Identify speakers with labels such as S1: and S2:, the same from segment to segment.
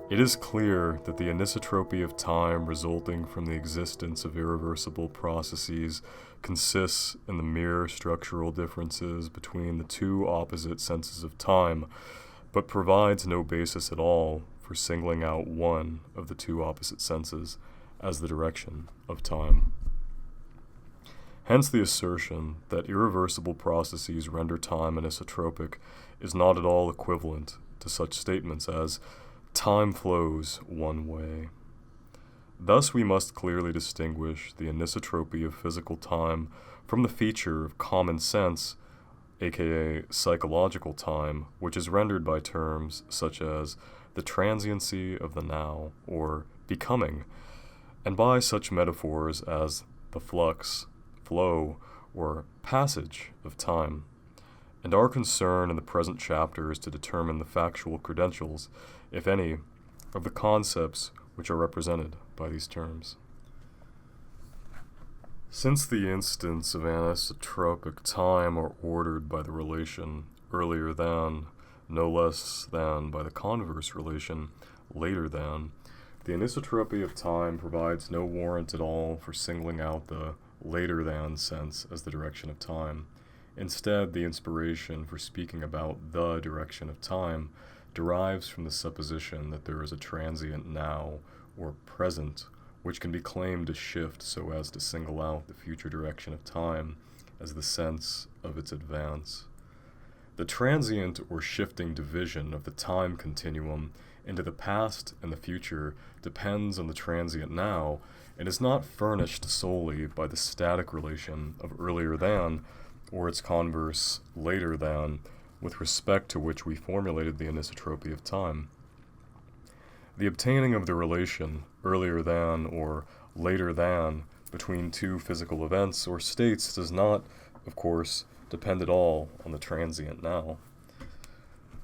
S1: It is clear that the anisotropy of time resulting from the existence of irreversible processes consists in the mere structural differences between the two opposite senses of time, but provides no basis at all for singling out one of the two opposite senses as the direction of time. Hence the assertion that irreversible processes render time anisotropic is not at all equivalent to such statements as time flows one way. Thus we must clearly distinguish the anisotropy of physical time from the feature of common sense, aka psychological time, which is rendered by terms such as the transiency of the now, or becoming, and by such metaphors as the flux, flow, or passage of time. And our concern in the present chapter is to determine the factual credentials, if any, of the concepts which are represented by these terms. Since the instants of anisotropic time are ordered by the relation earlier than, no less than by the converse relation later than, the anisotropy of time provides no warrant at all for singling out the later than sense as the direction of time. Instead, the inspiration for speaking about the direction of time derives from the supposition that there is a transient now, or present, which can be claimed to shift so as to single out the future direction of time as the sense of its advance. The transient or shifting division of the time continuum into the past and the future depends on the transient now and is not furnished solely by the static relation of earlier than, or its converse later than, with respect to which we formulated the anisotropy of time. The obtaining of the relation earlier than or later than between two physical events or states does not, of course, depend at all on the transient now.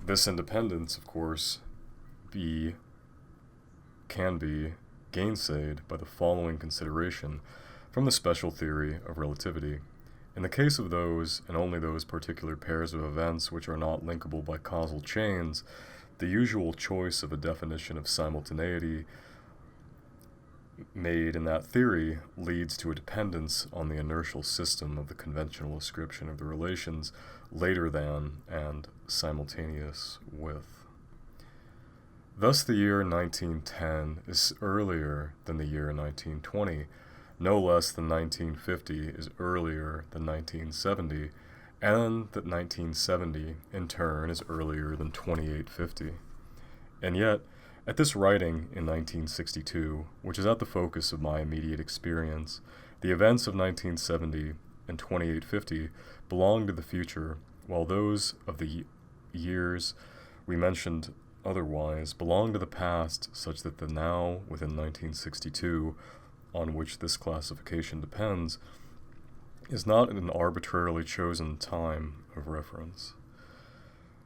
S1: This independence, of course, can be gainsaid by the following consideration from the special theory of relativity. In the case of those, and only those particular pairs of events which are not linkable by causal chains, the usual choice of a definition of simultaneity made in that theory leads to a dependence on the inertial system of the conventional ascription of the relations later than and simultaneous with. Thus the year 1910 is earlier than the year 1920, no less than 1950 is earlier than 1970, and that 1970, in turn, is earlier than 2850. And yet, at this writing in 1962, which is at the focus of my immediate experience, the events of 1970 and 2850 belong to the future, while those of the years we mentioned otherwise belong to the past, such that the now within 1962, on which this classification depends, is not an arbitrarily chosen time of reference.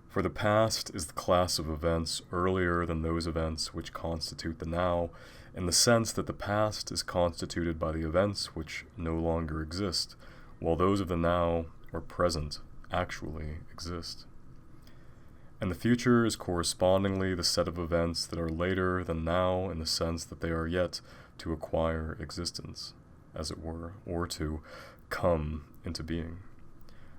S1: For the past is the class of events earlier than those events which constitute the now, in the sense that the past is constituted by the events which no longer exist, while those of the now, or present, actually exist. And the future is correspondingly the set of events that are later than now in the sense that they are yet to acquire existence, as it were, or to come into being.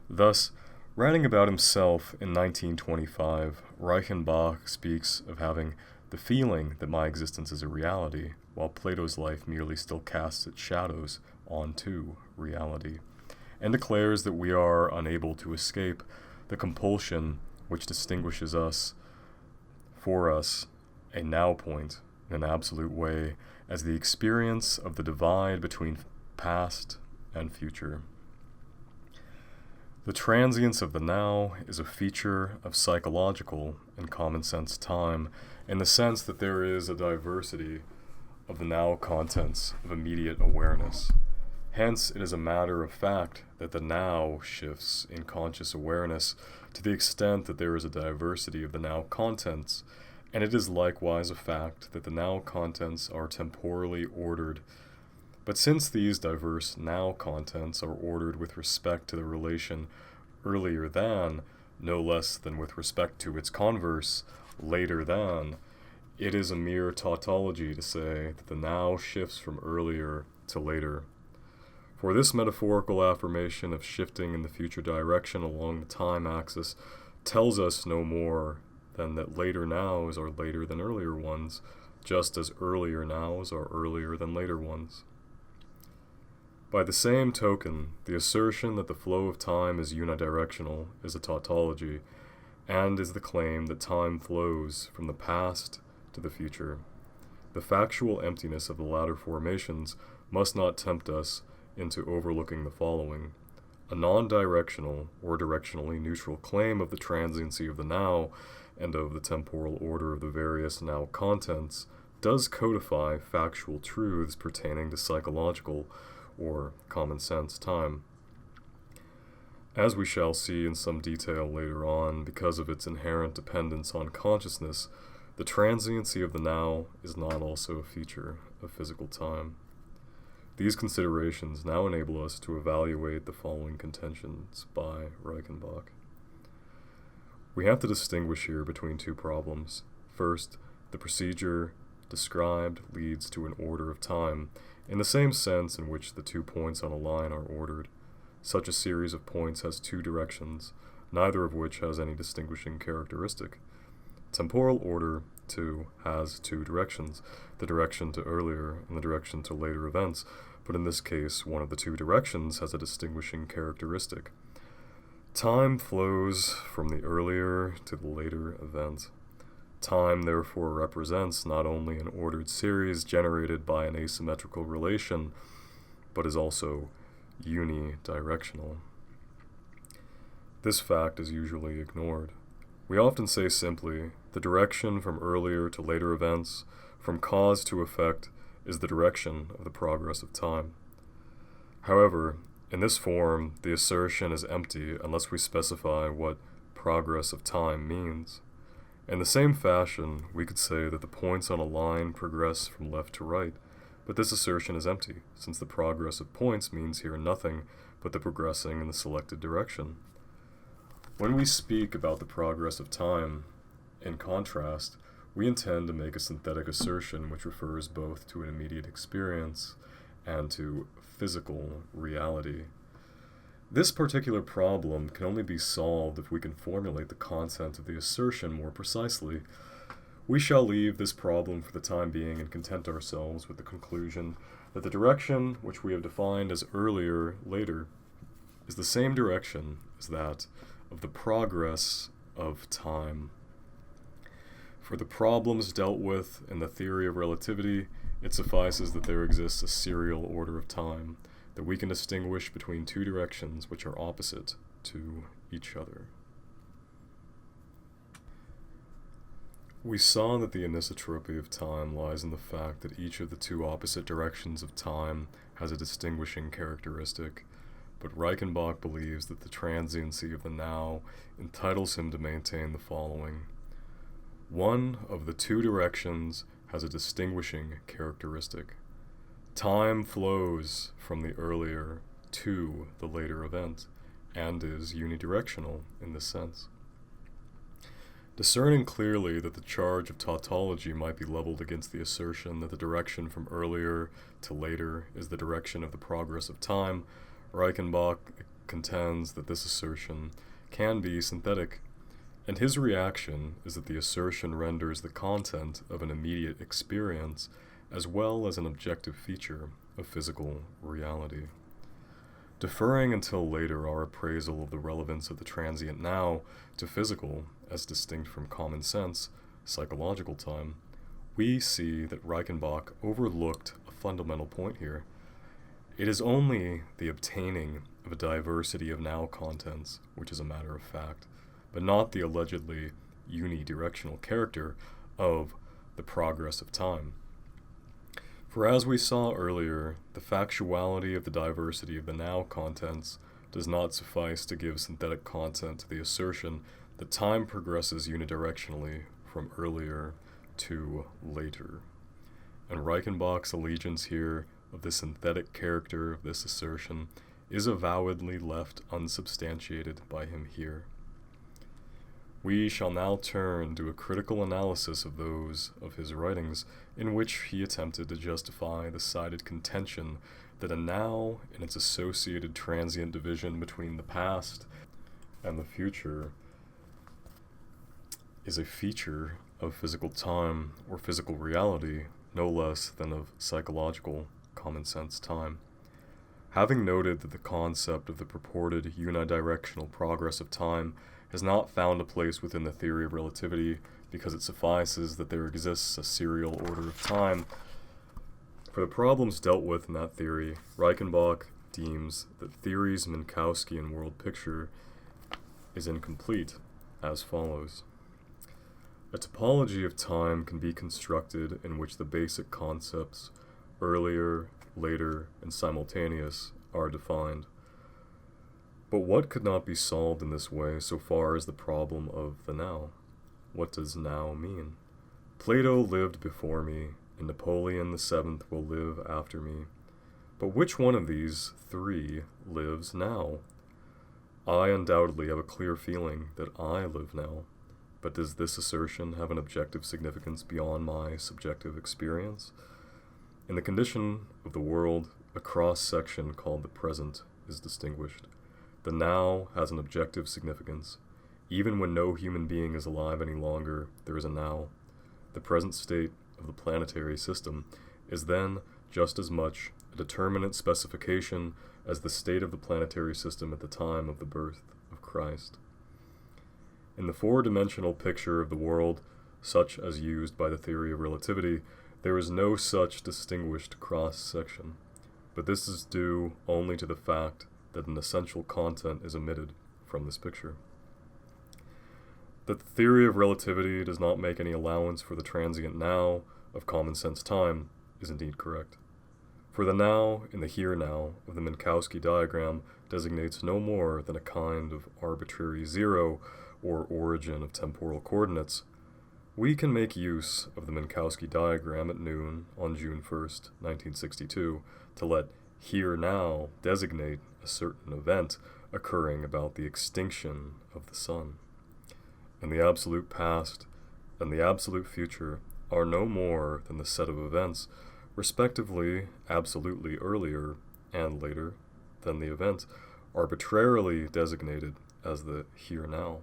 S1: Thus, writing about himself in 1925, Reichenbach speaks of having the feeling that my existence is a reality, while Plato's life merely still casts its shadows onto reality, and declares that we are unable to escape the compulsion which distinguishes us, for us, a now point in an absolute way as the experience of the divide between past and future. The transience of the now is a feature of psychological and common sense time in the sense that there is a diversity of the now contents of immediate awareness. Hence, it is a matter of fact that the now shifts in conscious awareness to the extent that there is a diversity of the now contents, and it is likewise a fact that the now contents are temporally ordered. But since these diverse now contents are ordered with respect to the relation earlier than, no less than with respect to its converse, later than, It is a mere tautology to say that the now shifts from earlier to later. For this metaphorical affirmation of shifting in the future direction along the time axis tells us no more than that later nows are later than earlier ones, just as earlier nows are earlier than later ones. By the same token, the assertion that the flow of time is unidirectional is a tautology, and is the claim that time flows from the past to the future. The factual emptiness of the latter formations must not tempt us into overlooking the following. A non-directional or directionally neutral claim of the transiency of the now and of the temporal order of the various now contents does codify factual truths pertaining to psychological or common sense time. As we shall see in some detail later on, because of its inherent dependence on consciousness, the transiency of the now is not also a feature of physical time. These considerations now enable us to evaluate the following contentions by Reichenbach. We have to distinguish here between two problems. First, the procedure described leads to an order of time, in the same sense in which the 2 points on a line are ordered. Such a series of points has 2 directions, neither of which has any distinguishing characteristic. Temporal order, too, has 2 directions, the direction to earlier and the direction to later events, but in this case, one of the 2 directions has a distinguishing characteristic. Time flows from the earlier to the later event. Time, therefore, represents not only an ordered series generated by an asymmetrical relation, but is also unidirectional. This fact is usually ignored. We often say simply, the direction from earlier to later events, from cause to effect, is the direction of the progress of time. However, in this form, the assertion is empty unless we specify what progress of time means. In the same fashion, we could say that the points on a line progress from left to right, but this assertion is empty, since the progress of points means here nothing but the progressing in the selected direction. When we speak about the progress of time, in contrast, we intend to make a synthetic assertion which refers both to an immediate experience and to physical reality. This particular problem can only be solved if we can formulate the content of the assertion more precisely. We shall leave this problem for the time being and content ourselves with the conclusion that the direction which we have defined as earlier, later, is the same direction as that of the progress of time. For the problems dealt with in the theory of relativity, it suffices that there exists a serial order of time, that we can distinguish between 2 directions which are opposite to each other. We saw that the anisotropy of time lies in the fact that each of the 2 opposite directions of time has a distinguishing characteristic, but Reichenbach believes that the transiency of the now entitles him to maintain the following. One of the 2 directions has a distinguishing characteristic. Time flows from the earlier to the later event, and is unidirectional in this sense. Discerning clearly that the charge of tautology might be leveled against the assertion that the direction from earlier to later is the direction of the progress of time, Reichenbach contends that this assertion can be synthetic, and his reaction is that the assertion renders the content of an immediate experience as well as an objective feature of physical reality. Deferring until later our appraisal of the relevance of the transient now to physical, as distinct from common sense, psychological time, we see that Reichenbach overlooked a fundamental point here. It is only the obtaining of a diversity of now contents which is a matter of fact, but not the allegedly unidirectional character of the progress of time. For as we saw earlier, the factuality of the diversity of the now contents does not suffice to give synthetic content to the assertion that time progresses unidirectionally from earlier to later. And Reichenbach's allegiance here of the synthetic character of this assertion is avowedly left unsubstantiated by him here. We shall now turn to a critical analysis of those of his writings in which he attempted to justify the cited contention that a now and its associated transient division between the past and the future is a feature of physical time or physical reality, no less than of psychological common sense time. Having noted that the concept of the purported unidirectional progress of time has not found a place within the theory of relativity because it suffices that there exists a serial order of time, for the problems dealt with in that theory, Reichenbach deems that theory's Minkowskian world picture is incomplete, as follows. A topology of time can be constructed in which the basic concepts, earlier, later, and simultaneous, are defined. But what could not be solved in this way so far as the problem of the now? What does now mean? Plato lived before me, and Napoleon VII will live after me. But which one of these three lives now? I undoubtedly have a clear feeling that I live now, but does this assertion have an objective significance beyond my subjective experience? In the condition of the world, a cross-section called the present is distinguished. The now has an objective significance. Even when no human being is alive any longer, there is a now. The present state of the planetary system is then just as much a determinate specification as the state of the planetary system at the time of the birth of Christ. In the four-dimensional picture of the world, such as used by the theory of relativity, there is no such distinguished cross-section, but this is due only to the fact that an essential content is omitted from this picture. That the theory of relativity does not make any allowance for the transient now of common sense time is indeed correct. For the now in the here now of the Minkowski diagram designates no more than a kind of arbitrary zero or origin of temporal coordinates. We can make use of the Minkowski diagram at noon on June 1st, 1962, to let here now designate a certain event occurring about the extinction of the sun. And the absolute past and the absolute future are no more than the set of events, respectively absolutely earlier and later than the event, arbitrarily designated as the here now.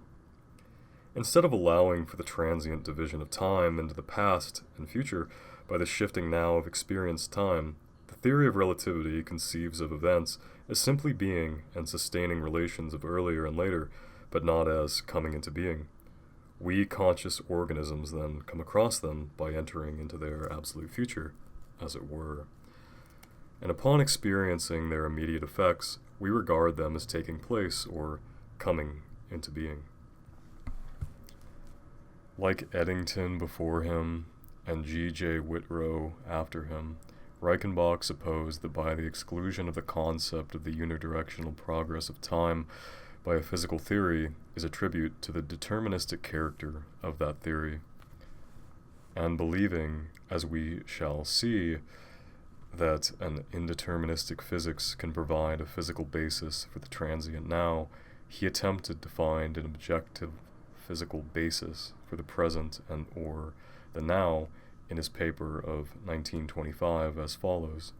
S1: Instead of allowing for the transient division of time into the past and future by the shifting now of experienced time, the theory of relativity conceives of events as simply being and sustaining relations of earlier and later, but not as coming into being. We conscious organisms then come across them by entering into their absolute future, as it were. And upon experiencing their immediate effects, we regard them as taking place or coming into being. Like Eddington before him and G.J. Whitrow after him, Reichenbach supposed that by the exclusion of the concept of the unidirectional progress of time by a physical theory is a tribute to the deterministic character of that theory. And believing, as we shall see, that an indeterministic physics can provide a physical basis for the transient now, he attempted to find an objective physical basis for the present and or the now in his paper of 1925 as follows.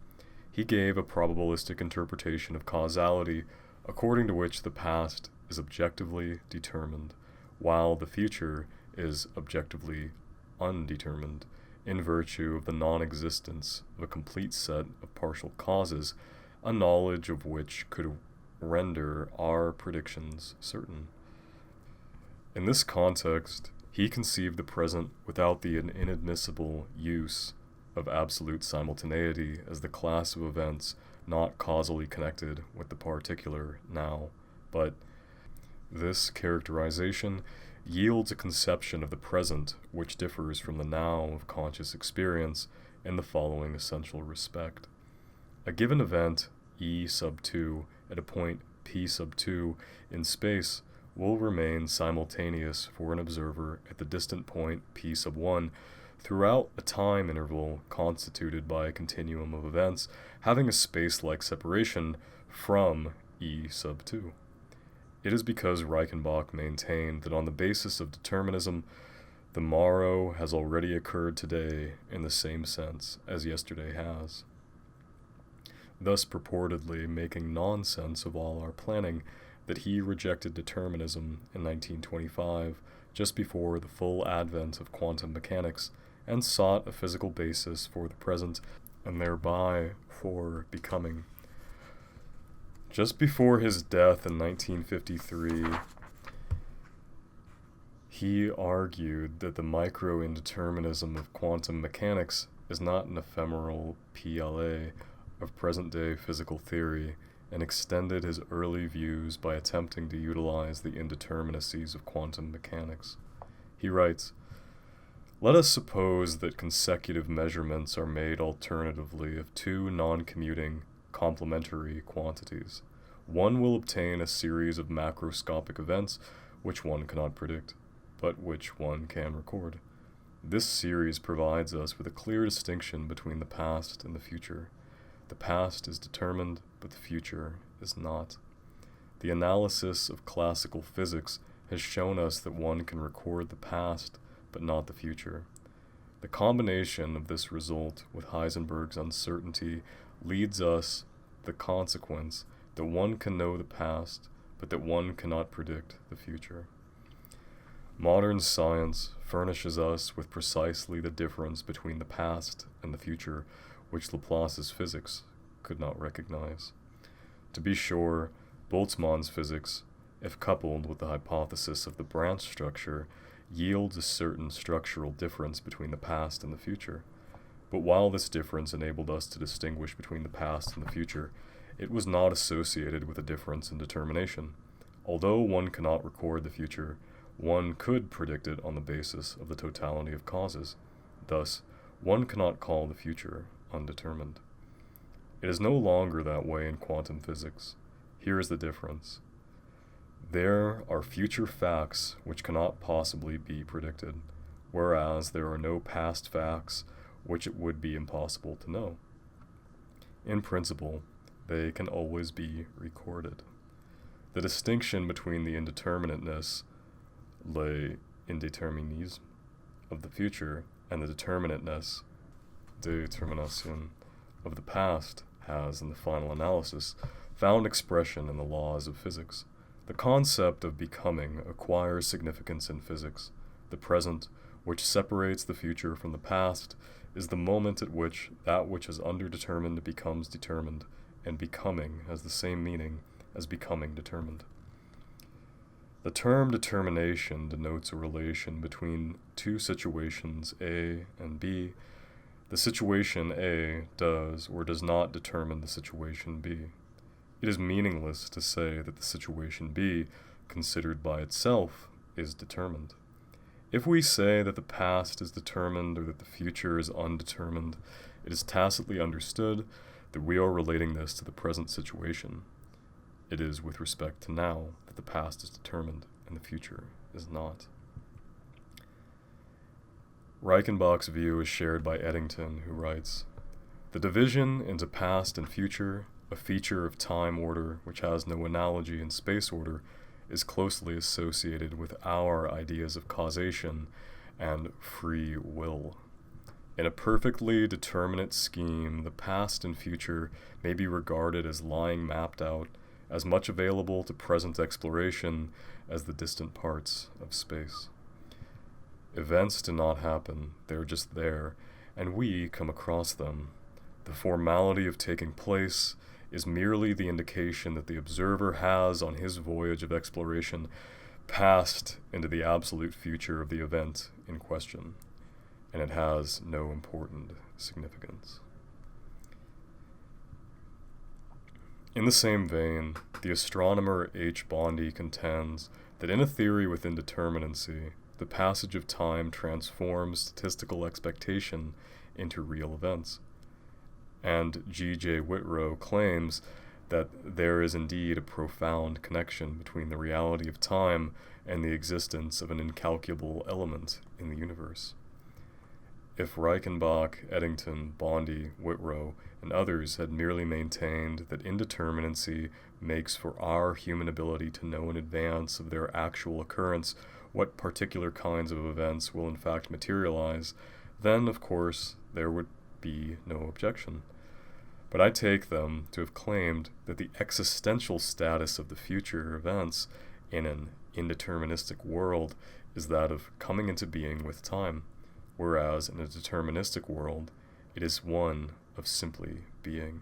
S1: He gave a probabilistic interpretation of causality according to which the past is objectively determined, while the future is objectively undetermined, in virtue of the non-existence of a complete set of partial causes, a knowledge of which could render our predictions certain. In this context, he conceived the present without the inadmissible use of absolute simultaneity as the class of events not causally connected with the particular now, but this characterization yields a conception of the present which differs from the now of conscious experience in the following essential respect. A given event, E sub 2, at a point P sub 2 in space will remain simultaneous for an observer at the distant point P sub 1 throughout a time interval constituted by a continuum of events having a space-like separation from E sub 2. It is because Reichenbach maintained that on the basis of determinism, the morrow has already occurred today in the same sense as yesterday has, thus purportedly making nonsense of all our planning, that he rejected determinism in 1925, just before the full advent of quantum mechanics, and sought a physical basis for the present, and thereby for becoming. Just before his death in 1953, he argued that the micro-indeterminism of quantum mechanics is not an ephemeral PLA of present-day physical theory, and extended his early views by attempting to utilize the indeterminacies of quantum mechanics. He writes, "Let us suppose that consecutive measurements are made alternatively of two non-commuting, complementary quantities. One will obtain a series of macroscopic events which one cannot predict, but which one can record. This series provides us with a clear distinction between the past and the future. The past is determined, but the future is not. The analysis of classical physics has shown us that one can record the past, but not the future. The combination of this result with Heisenberg's uncertainty leads us the consequence that one can know the past, but that one cannot predict the future. Modern science furnishes us with precisely the difference between the past and the future, which Laplace's physics could not recognize. To be sure, Boltzmann's physics, if coupled with the hypothesis of the branch structure, yields a certain structural difference between the past and the future. But while this difference enabled us to distinguish between the past and the future, it was not associated with a difference in determination. Although one cannot record the future, one could predict it on the basis of the totality of causes. Thus, one cannot call the future undetermined. It is no longer that way in quantum physics. Here is the difference. There are future facts which cannot possibly be predicted, whereas there are no past facts which it would be impossible to know. In principle, they can always be recorded. The distinction between the indeterminateness, l'indéterminisme, of the future and the determinateness, détermination, of the past has, in the final analysis, found expression in the laws of physics. The concept of becoming acquires significance in physics. The present, which separates the future from the past, is the moment at which that which is underdetermined becomes determined, and becoming has the same meaning as becoming determined. The term determination denotes a relation between two situations A and B. The situation A does or does not determine the situation B. It is meaningless to say that the situation B, considered by itself, is determined. If we say that the past is determined or that the future is undetermined, it is tacitly understood that we are relating this to the present situation. It is with respect to now that the past is determined and the future is not. Reichenbach's view is shared by Eddington, who writes, "The division into past and future, a feature of time order which has no analogy in space order, is closely associated with our ideas of causation and free will. In a perfectly determinate scheme, the past and future may be regarded as lying mapped out, as much available to present exploration as the distant parts of space. Events do not happen, they're just there, and we come across them. The formality of taking place is merely the indication that the observer has, on his voyage of exploration, passed into the absolute future of the event in question, and it has no important significance." In the same vein, the astronomer H. Bondi contends that in a theory with indeterminacy, the passage of time transforms statistical expectation into real events. And G.J. Whitrow claims that there is indeed a profound connection between the reality of time and the existence of an incalculable element in the universe. If Reichenbach, Eddington, Bondi, Whitrow, and others had merely maintained that indeterminacy makes for our human ability to know in advance of their actual occurrence what particular kinds of events will in fact materialize, then, of course, there would be no objection. But I take them to have claimed that the existential status of the future events in an indeterministic world is that of coming into being with time, whereas in a deterministic world, it is one of simply being.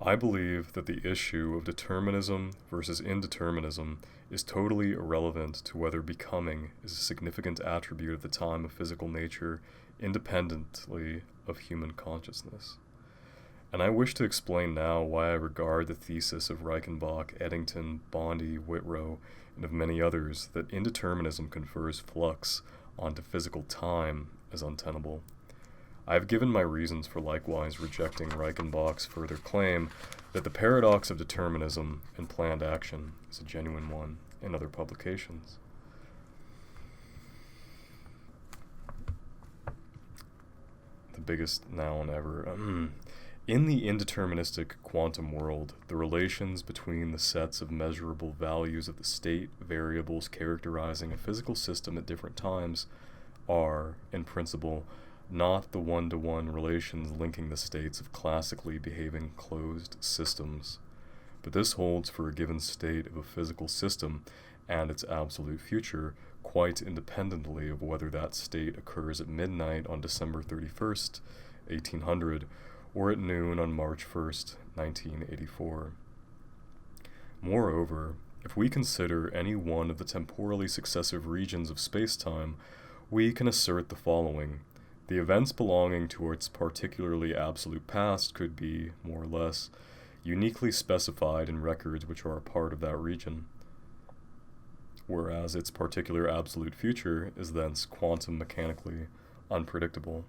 S1: I believe that the issue of determinism versus indeterminism is totally irrelevant to whether becoming is a significant attribute of the time of physical nature independently of human consciousness. And I wish to explain now why I regard the thesis of Reichenbach, Eddington, Bondi, Whitrow, and of many others that indeterminism confers flux onto physical time as untenable. I have given my reasons for likewise rejecting Reichenbach's further claim that the paradox of determinism and planned action is a genuine one in other publications. The biggest noun ever. In the indeterministic quantum world, the relations between the sets of measurable values of the state variables characterizing a physical system at different times are, in principle, not the one-to-one relations linking the states of classically behaving closed systems. But this holds for a given state of a physical system and its absolute future, quite independently of whether that state occurs at midnight on December 31st, 1800, or at noon on March 1st, 1984. Moreover, if we consider any one of the temporally successive regions of space-time, we can assert the following. The events belonging to its particularly absolute past could be, more or less, uniquely specified in records which are a part of that region, whereas its particular absolute future is thence quantum mechanically unpredictable.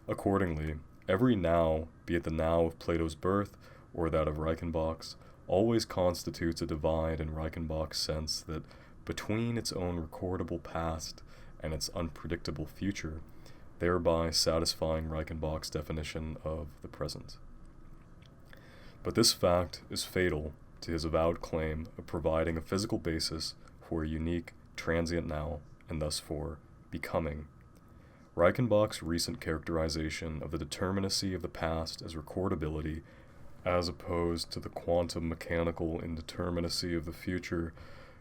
S1: Accordingly, every now, be it the now of Plato's birth or that of Reichenbach's, always constitutes a divide in Reichenbach's sense that between its own recordable past and its unpredictable future, thereby satisfying Reichenbach's definition of the present. But this fact is fatal to his avowed claim of providing a physical basis for a unique, transient now, and thus for becoming. Reichenbach's recent characterization of the determinacy of the past as recordability, as opposed to the quantum mechanical indeterminacy of the future,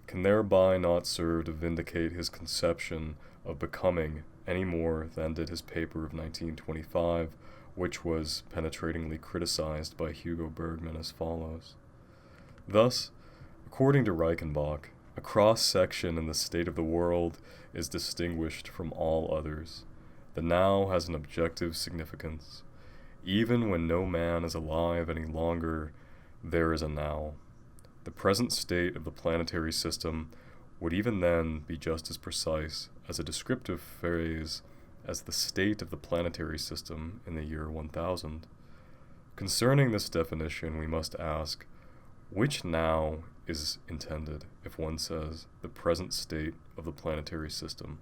S1: can thereby not serve to vindicate his conception of becoming any more than did his paper of 1925, which was penetratingly criticized by Hugo Bergman as follows. Thus, according to Reichenbach, a cross-section in the state of the world is distinguished from all others. The now has an objective significance. Even when no man is alive any longer, there is a now. The present state of the planetary system would even then be just as precise as a descriptive phrase as the state of the planetary system in the year 1000. Concerning this definition, we must ask, which now is intended if one says the present state of the planetary system?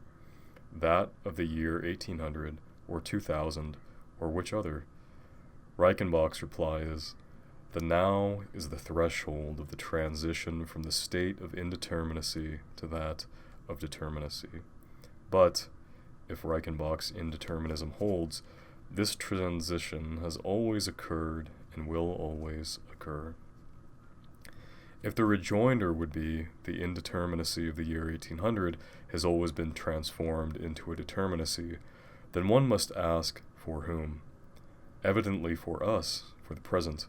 S1: That of the year 1800 or 2000, or which other? Reichenbach's reply is, the now is the threshold of the transition from the state of indeterminacy to that of determinacy. But, if Reichenbach's indeterminism holds, this transition has always occurred and will always occur. If the rejoinder would be the indeterminacy of the year 1800 has always been transformed into a determinacy, then one must ask for whom? Evidently for us, for the present,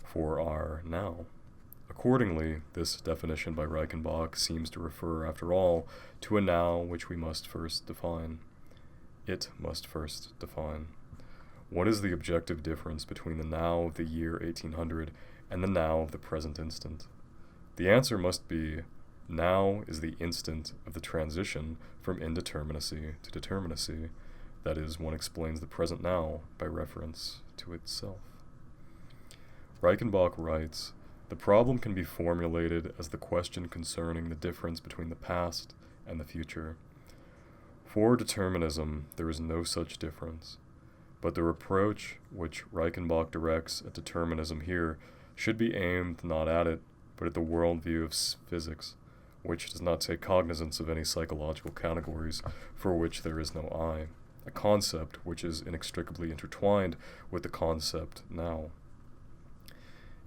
S1: for our now. Accordingly, this definition by Reichenbach seems to refer, after all, to a now which we must first define. It must first define. What is the objective difference between the now of the year 1800 and the now of the present instant? The answer must be, now is the instant of the transition from indeterminacy to determinacy. That is, one explains the present now by reference to itself. Reichenbach writes, the problem can be formulated as the question concerning the difference between the past and the future. For determinism, there is no such difference, but the reproach which Reichenbach directs at determinism here should be aimed not at it, but at the worldview of physics, which does not take cognizance of any psychological categories for which there is no I, a concept which is inextricably intertwined with the concept now.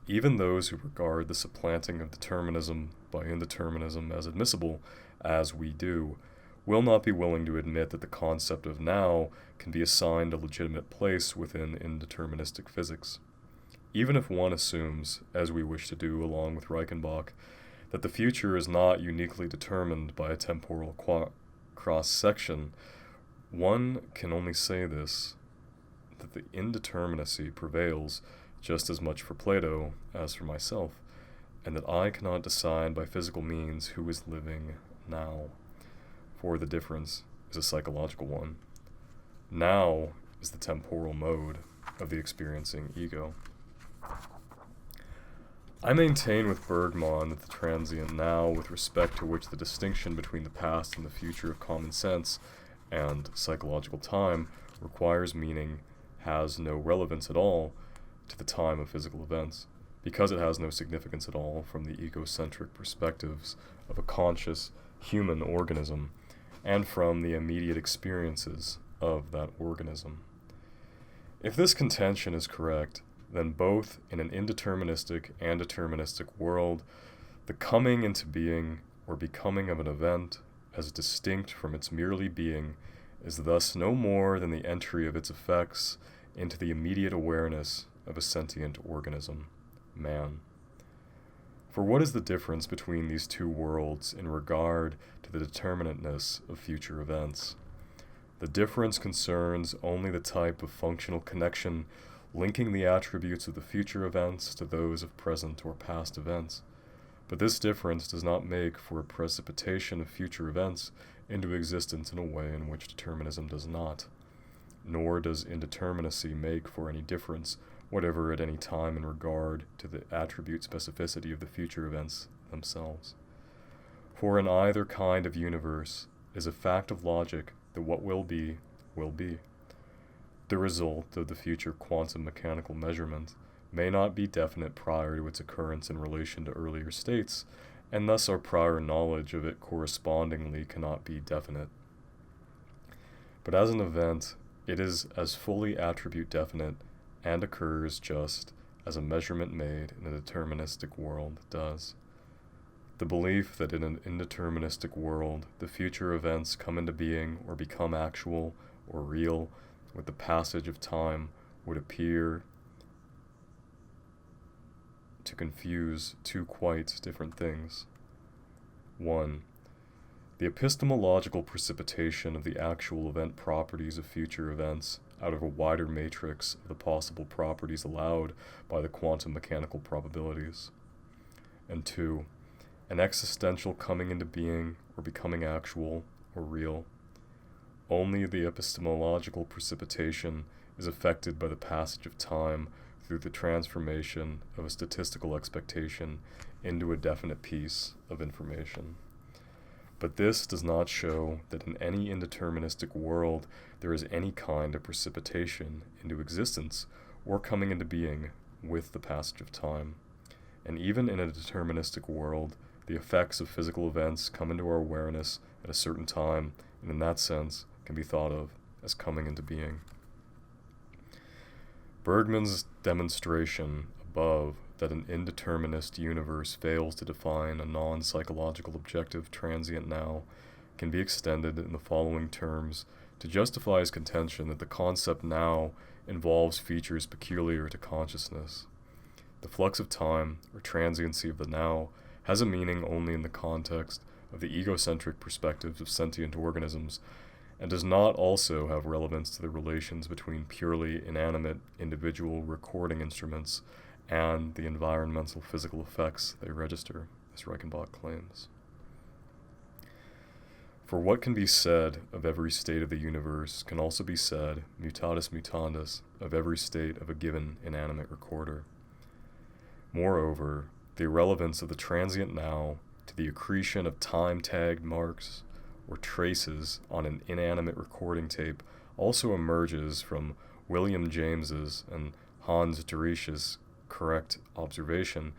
S1: Even those who regard the supplanting of determinism by indeterminism as admissible, as we do, will not be willing to admit that the concept of now can be assigned a legitimate place within indeterministic physics. Even if one assumes, as we wish to do along with Reichenbach, that the future is not uniquely determined by a temporal cross-section, one can only say this, that the indeterminacy prevails just as much for Plato as for myself, and that I cannot decide by physical means who is living now, for the difference is a psychological one. Now is the temporal mode of the experiencing ego. I maintain with Bergman that the transient now, with respect to which the distinction between the past and the future of common sense and psychological time requires meaning, has no relevance at all to the time of physical events, because it has no significance at all from the egocentric perspectives of a conscious human organism and from the immediate experiences of that organism. If this contention is correct, then both in an indeterministic and deterministic world, the coming into being or becoming of an event as distinct from its merely being is thus no more than the entry of its effects into the immediate awareness of a sentient organism, man. For what is the difference between these two worlds in regard to the determinateness of future events? The difference concerns only the type of functional connection linking the attributes of the future events to those of present or past events. But this difference does not make for a precipitation of future events into existence in a way in which determinism does not, nor does indeterminacy make for any difference whatever at any time in regard to the attribute specificity of the future events themselves. For in either kind of universe is a fact of logic that what will be, will be. The result of the future quantum mechanical measurement may not be definite prior to its occurrence in relation to earlier states, and thus our prior knowledge of it correspondingly cannot be definite. But as an event, it is as fully attribute definite and occurs just as a measurement made in a deterministic world does. The belief that in an indeterministic world the future events come into being or become actual or real with the passage of time would appear to confuse two quite different things. 1. The epistemological precipitation of the actual event properties of future events out of a wider matrix of the possible properties allowed by the quantum mechanical probabilities. And 2. An existential coming into being or becoming actual or real. Only the epistemological precipitation is affected by the passage of time through the transformation of a statistical expectation into a definite piece of information. But this does not show that in any indeterministic world there is any kind of precipitation into existence or coming into being with the passage of time. And even in a deterministic world, the effects of physical events come into our awareness at a certain time, and in that sense can be thought of as coming into being. Bergman's demonstration above that an indeterminist universe fails to define a non-psychological objective transient now can be extended in the following terms to justify his contention that the concept now involves features peculiar to consciousness. The flux of time, or transiency of the now, has a meaning only in the context of the egocentric perspectives of sentient organisms, and does not also have relevance to the relations between purely inanimate individual recording instruments and the environmental physical effects they register, as Reichenbach claims. For what can be said of every state of the universe can also be said, mutatis mutandis, of every state of a given inanimate recorder. Moreover, the irrelevance of the transient now to the accretion of time-tagged marks or traces on an inanimate recording tape also emerges from William James's and Hans Driesch's correct observation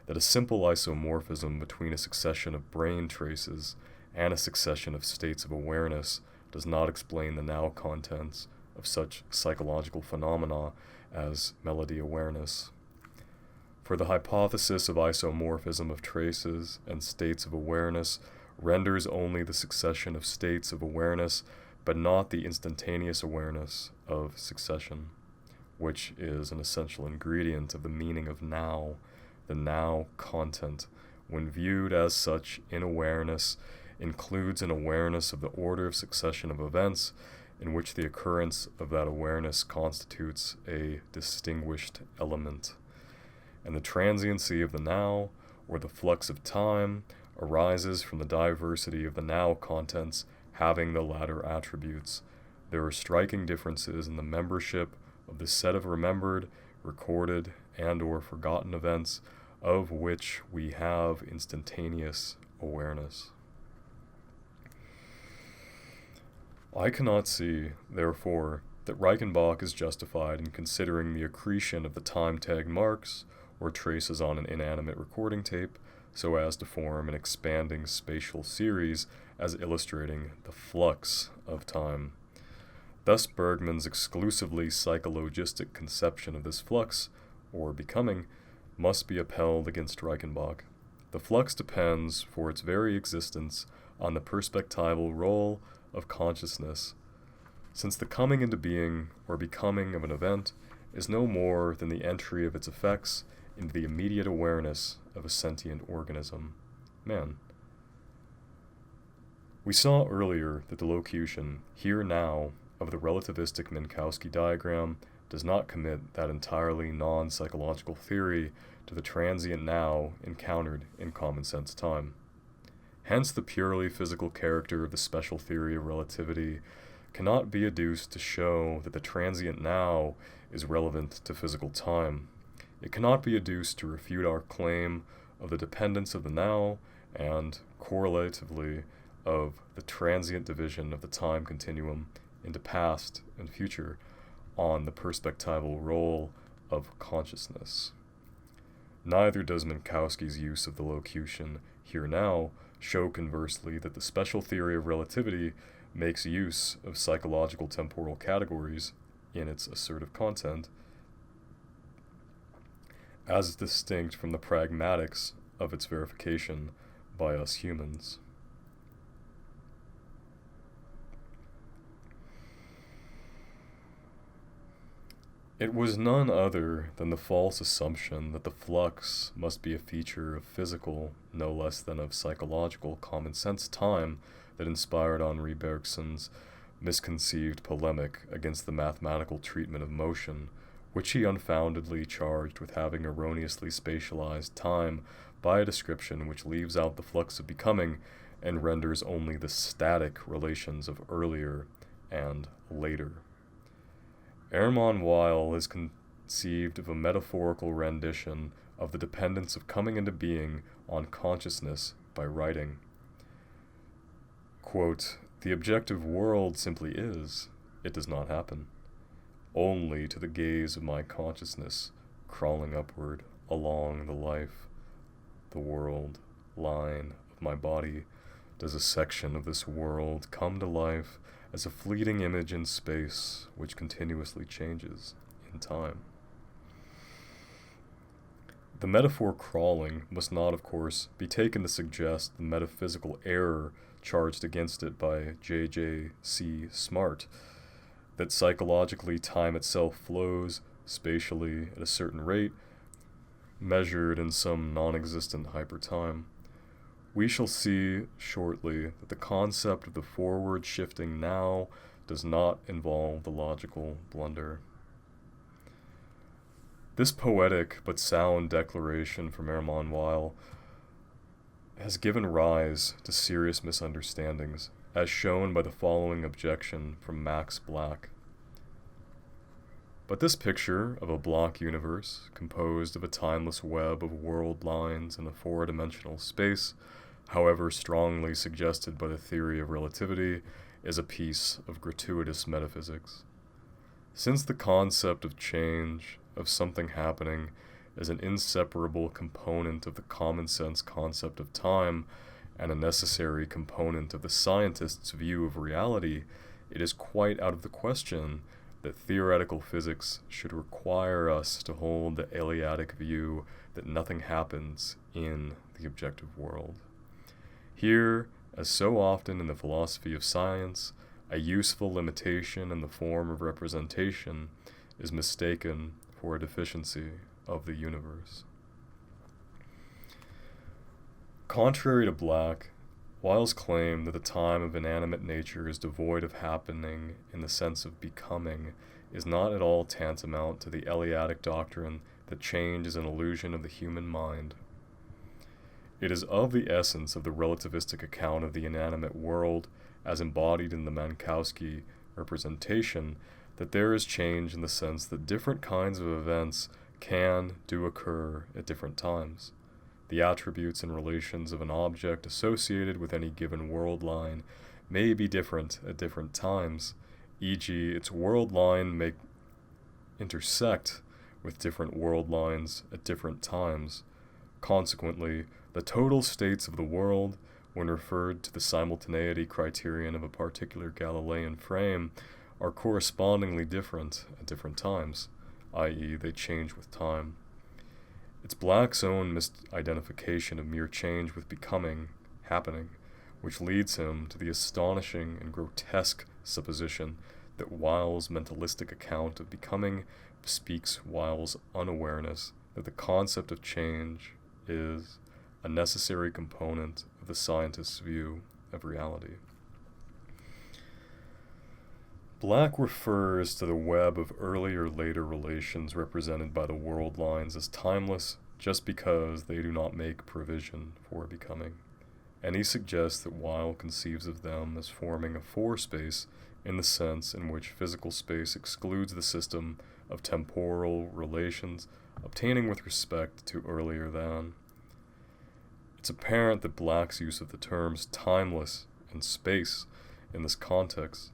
S1: that a simple isomorphism between a succession of brain traces and a succession of states of awareness does not explain the now contents of such psychological phenomena as melody awareness. For the hypothesis of isomorphism of traces and states of awareness renders only the succession of states of awareness, but not the instantaneous awareness of succession, which is an essential ingredient of the meaning of now, the now content, when viewed as such in awareness, includes an awareness of the order of succession of events in which the occurrence of that awareness constitutes a distinguished element. And the transiency of the now, or the flux of time, arises from the diversity of the now contents having the latter attributes. There are striking differences in the membership of the set of remembered, recorded, and/or forgotten events of which we have instantaneous awareness. I cannot see, therefore, that Reichenbach is justified in considering the accretion of the time tag marks or traces on an inanimate recording tape so as to form an expanding spatial series as illustrating the flux of time. Thus Bergman's exclusively psychologistic conception of this flux, or becoming, must be upheld against Reichenbach. The flux depends, for its very existence, on the perspectival role of consciousness, since the coming into being or becoming of an event is no more than the entry of its effects into the immediate awareness of a sentient organism, man. We saw earlier that the locution, here now, of the relativistic Minkowski diagram does not commit that entirely non-psychological theory to the transient now encountered in common sense time. Hence the purely physical character of the special theory of relativity cannot be adduced to show that the transient now is relevant to physical time. It cannot be adduced to refute our claim of the dependence of the now and, correlatively, of the transient division of the time continuum into past and future on the perspectival role of consciousness. Neither does Minkowski's use of the locution here now show conversely that the special theory of relativity makes use of psychological temporal categories in its assertive content, as distinct from the pragmatics of its verification by us humans. It was none other than the false assumption that the flux must be a feature of physical, no less than of psychological common sense time that inspired Henri Bergson's misconceived polemic against the mathematical treatment of motion, which he unfoundedly charged with having erroneously spatialized time by a description which leaves out the flux of becoming and renders only the static relations of earlier and later. Hermann Weyl has conceived of a metaphorical rendition of the dependence of coming into being on consciousness by writing, quote, "The objective world simply is, it does not happen. Only to the gaze of my consciousness, crawling upward along the life, the world, line of my body, does a section of this world come to life as a fleeting image in space which continuously changes in time." The metaphor crawling must not, of course, be taken to suggest the metaphysical error charged against it by J.J.C. Smart, that psychologically time itself flows spatially at a certain rate, measured in some non-existent hypertime. We shall see shortly that the concept of the forward shifting now does not involve the logical blunder. This poetic but sound declaration from Hermann Weyl has given rise to serious misunderstandings, as shown by the following objection from Max Black. But this picture of a block universe, composed of a timeless web of world lines in a four-dimensional space, however strongly suggested by the theory of relativity, is a piece of gratuitous metaphysics. Since the concept of change, of something happening, is an inseparable component of the common sense concept of time and a necessary component of the scientist's view of reality, it is quite out of the question that theoretical physics should require us to hold the Eleatic view that nothing happens in the objective world. Here, as so often in the philosophy of science, a useful limitation in the form of representation is mistaken for a deficiency of the universe. Contrary to Black, Wiles' claim that the time of inanimate nature is devoid of happening in the sense of becoming is not at all tantamount to the Eleatic doctrine that change is an illusion of the human mind. It is of the essence of the relativistic account of the inanimate world, as embodied in the Minkowski representation, that there is change in the sense that different kinds of events do occur at different times. The attributes and relations of an object associated with any given world line may be different at different times, e.g., its world line may intersect with different world lines at different times. Consequently, the total states of the world, when referred to the simultaneity criterion of a particular Galilean frame, are correspondingly different at different times, i.e., they change with time. It's Black's own misidentification of mere change with becoming, happening, which leads him to the astonishing and grotesque supposition that Wiles' mentalistic account of becoming bespeaks Wiles' unawareness that the concept of change is a necessary component of the scientist's view of reality. Black refers to the web of earlier later relations represented by the world lines as timeless just because they do not make provision for becoming, and he suggests that Weil conceives of them as forming a forespace in the sense in which physical space excludes the system of temporal relations obtaining with respect to earlier than. It's apparent that Black's use of the terms timeless and space in this context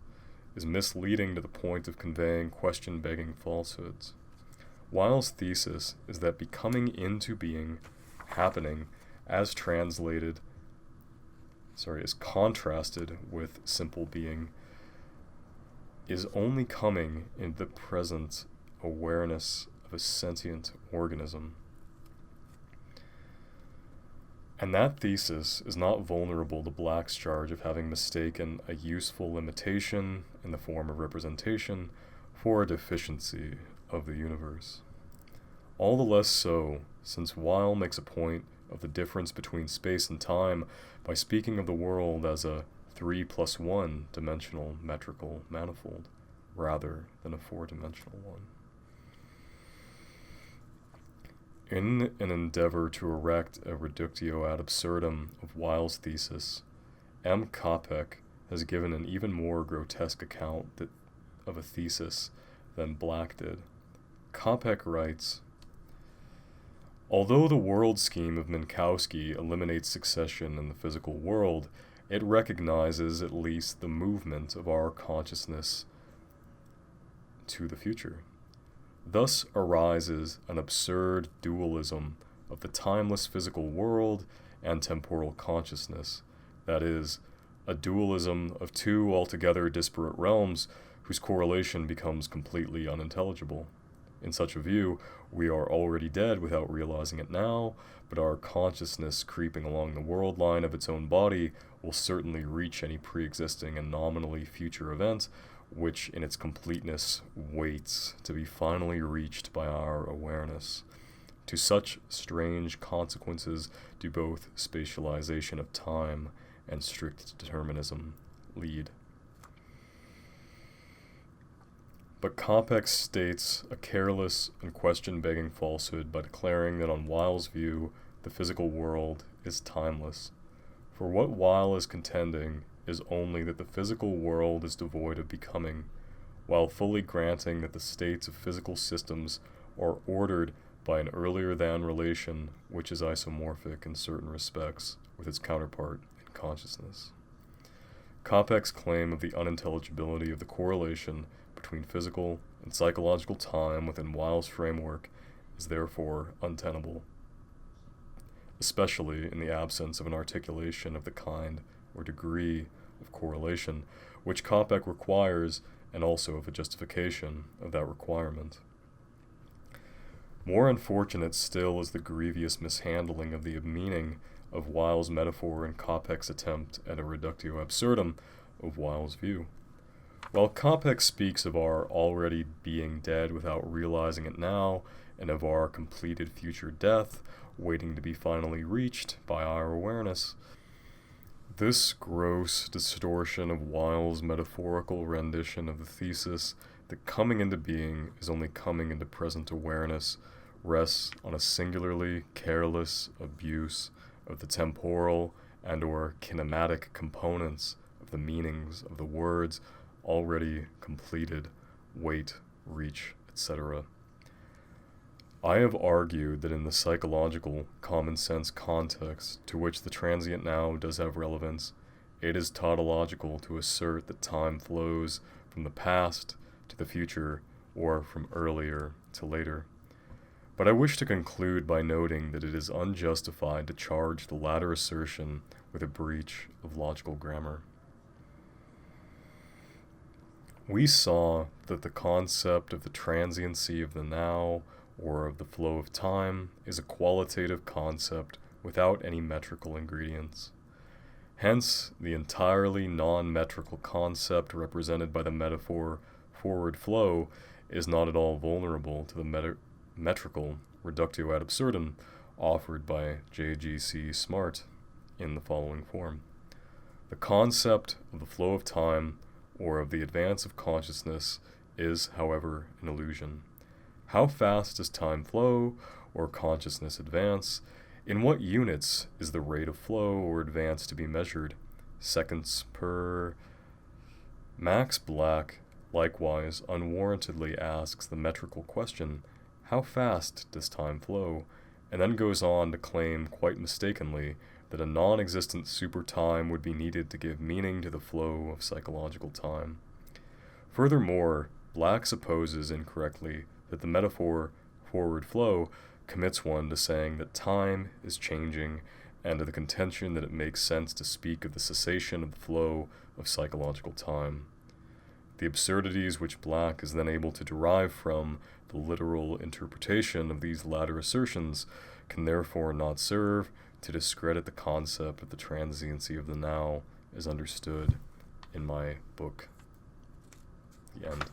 S1: is misleading to the point of conveying question-begging falsehoods. Wiles' thesis is that becoming into being, happening, as contrasted with simple being, is only coming in the present awareness of a sentient organism. And that thesis is not vulnerable to Black's charge of having mistaken a useful limitation in the form of representation for a deficiency of the universe. All the less so, since Weil makes a point of the difference between space and time by speaking of the world as a 3+1 dimensional metrical manifold, rather than a 4-dimensional one. In an endeavor to erect a reductio ad absurdum of Wiles' thesis, M. Kopeck has given an even more grotesque account of a thesis than Black did. Kopeck writes, "Although the world scheme of Minkowski eliminates succession in the physical world, it recognizes at least the movement of our consciousness to the future. Thus arises an absurd dualism of the timeless physical world and temporal consciousness, that is, a dualism of two altogether disparate realms whose correlation becomes completely unintelligible. In such a view, we are already dead without realizing it now, but our consciousness creeping along the world line of its own body will certainly reach any pre-existing and nominally future event, which in its completeness waits to be finally reached by our awareness. To such strange consequences do both spatialization of time and strict determinism lead." But Kopeck states a careless and question-begging falsehood by declaring that on Wiles' view, the physical world is timeless. For what Weil is contending is only that the physical world is devoid of becoming, while fully granting that the states of physical systems are ordered by an earlier than relation which is isomorphic in certain respects with its counterpart in consciousness. Capek's claim of the unintelligibility of the correlation between physical and psychological time within Weil's framework is therefore untenable, especially in the absence of an articulation of the kind or degree of correlation which Capek requires, and also of a justification of that requirement. More unfortunate still is the grievous mishandling of the meaning of Weil's metaphor in Capek's attempt at a reductio absurdum of Weil's view. While Capek speaks of our already being dead without realizing it now, and of our completed future death waiting to be finally reached by our awareness, this gross distortion of Weil's metaphorical rendition of the thesis that coming into being is only coming into present awareness rests on a singularly careless abuse of the temporal and or kinematic components of the meanings of the words already completed, wait, reach, etc. I have argued that in the psychological common sense context to which the transient now does have relevance, it is tautological to assert that time flows from the past to the future or from earlier to later. But I wish to conclude by noting that it is unjustified to charge the latter assertion with a breach of logical grammar. We saw that the concept of the transiency of the now or of the flow of time is a qualitative concept without any metrical ingredients. Hence, the entirely non-metrical concept represented by the metaphor forward flow is not at all vulnerable to the metrical reductio ad absurdum offered by J.G.C. Smart in the following form. The concept of the flow of time or of the advance of consciousness is, however, an illusion. How fast does time flow or consciousness advance? In what units is the rate of flow or advance to be measured? Seconds per... Max Black likewise unwarrantedly asks the metrical question, how fast does time flow? And then goes on to claim quite mistakenly that a non-existent super-time would be needed to give meaning to the flow of psychological time. Furthermore, Black supposes incorrectly that the metaphor forward flow commits one to saying that time is changing and to the contention that it makes sense to speak of the cessation of the flow of psychological time. The absurdities which Black is then able to derive from the literal interpretation of these latter assertions can therefore not serve to discredit the concept of the transiency of the now as understood in my book. The end.